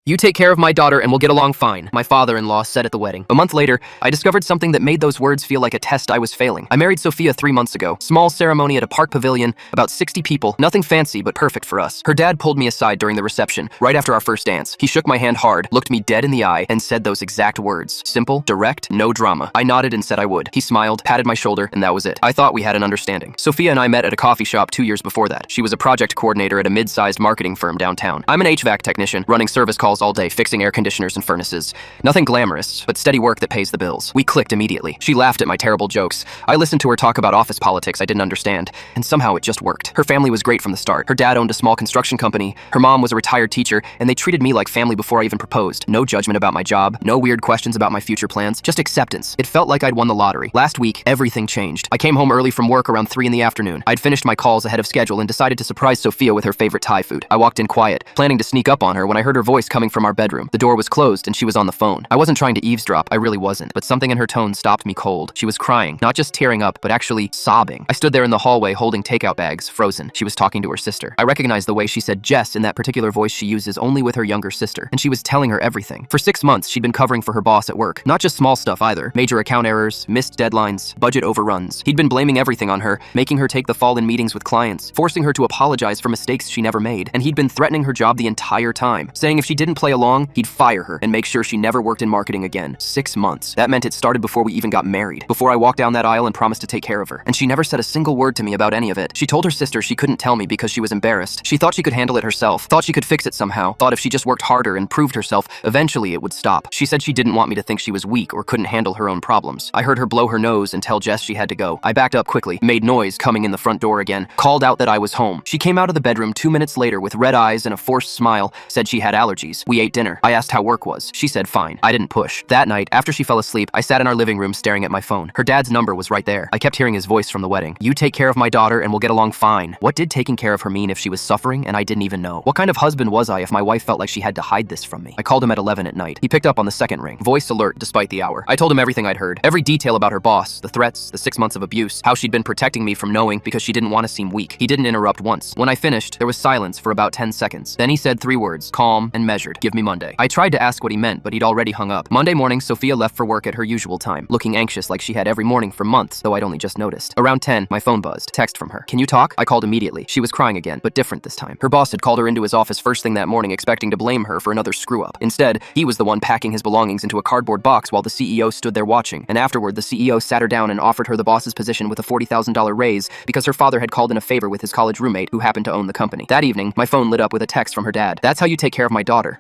You take care of my daughter and we'll get along fine, my father-in-law said at the wedding. A month later, I discovered something that made those words feel like a test I was failing. I married Sophia 3 months ago. Small ceremony at a park pavilion, about 60 people, nothing fancy but perfect for us. Her dad pulled me aside during the reception, right after our first dance. He shook my hand hard, looked me dead in the eye, and said those exact words. Simple, direct, no drama. I nodded and said I would. He smiled, patted my shoulder, and that was it. I thought we had an understanding. Sophia and I met at a coffee shop 2 years before that. She was a project coordinator at a mid-sized marketing firm downtown. I'm an HVAC technician, running service calls all day, fixing air conditioners and furnaces. Nothing glamorous, but steady work that pays the bills. We clicked immediately. She laughed at my terrible jokes. I listened to her talk about office politics I didn't understand, and somehow it just worked. Her family was great from the start. Her dad owned a small construction company, her mom was a retired teacher, and they treated me like family before I even proposed. No judgment about my job, no weird questions about my future plans, just acceptance. It felt like I'd won the lottery. Last week, everything changed. I came home early from work around 3 in the afternoon. I'd finished my calls ahead of schedule and decided to surprise Sophia with her favorite Thai food. I walked in quiet, planning to sneak up on her when I heard her voice coming from our bedroom. The door was closed and she was on the phone. I wasn't trying to eavesdrop, I really wasn't, but something in her tone stopped me cold. She was crying, not just tearing up, but actually sobbing. I stood there in the hallway holding takeout bags, frozen. She was talking to her sister. I recognized the way she said Jess in that particular voice she uses only with her younger sister, and she was telling her everything. For 6 months, she'd been covering for her boss at work. Not just small stuff either. Major account errors, missed deadlines, budget overruns. He'd been blaming everything on her, making her take the fall in meetings with clients, forcing her to apologize for mistakes she never made, and he'd been threatening her job the entire time, saying if she didn't play along, he'd fire her and make sure she never worked in marketing again. 6 months. That meant it started before we even got married, before I walked down that aisle and promised to take care of her. And she never said a single word to me about any of it. She told her sister she couldn't tell me because she was embarrassed. She thought she could handle it herself, thought she could fix it somehow, thought if she just worked harder and proved herself, eventually it would stop. She said she didn't want me to think she was weak or couldn't handle her own problems. I heard her blow her nose and tell Jess she had to go. I backed up quickly, made noise coming in the front door again, called out that I was home. She came out of the bedroom 2 minutes later with red eyes and a forced smile, said she had allergies. We ate dinner. I asked how work was. She said fine. I didn't push. That night, after she fell asleep, I sat in our living room staring at my phone. Her dad's number was right there. I kept hearing his voice from the wedding. You take care of my daughter and we'll get along fine. What did taking care of her mean if she was suffering and I didn't even know? What kind of husband was I if my wife felt like she had to hide this from me? I called him at 11 at night. He picked up on the second ring. Voice alert despite the hour. I told him everything I'd heard. Every detail about her boss, the threats, the 6 months of abuse, how she'd been protecting me from knowing because she didn't want to seem weak. He didn't interrupt once. When I finished, there was silence for about 10 seconds. Then he said 3 words, calm and measured. Give me Monday. I tried to ask what he meant, but he'd already hung up. Monday morning, Sophia left for work at her usual time, looking anxious like she had every morning for months, though I'd only just noticed. Around 10, my phone buzzed. Text from her. Can you talk? I called immediately. She was crying again, but different this time. Her boss had called her into his office first thing that morning expecting to blame her for another screw-up. Instead, he was the one packing his belongings into a cardboard box while the CEO stood there watching. And afterward, the CEO sat her down and offered her the boss's position with a $40,000 raise because her father had called in a favor with his college roommate who happened to own the company. That evening, my phone lit up with a text from her dad. That's how you take care of my daughter.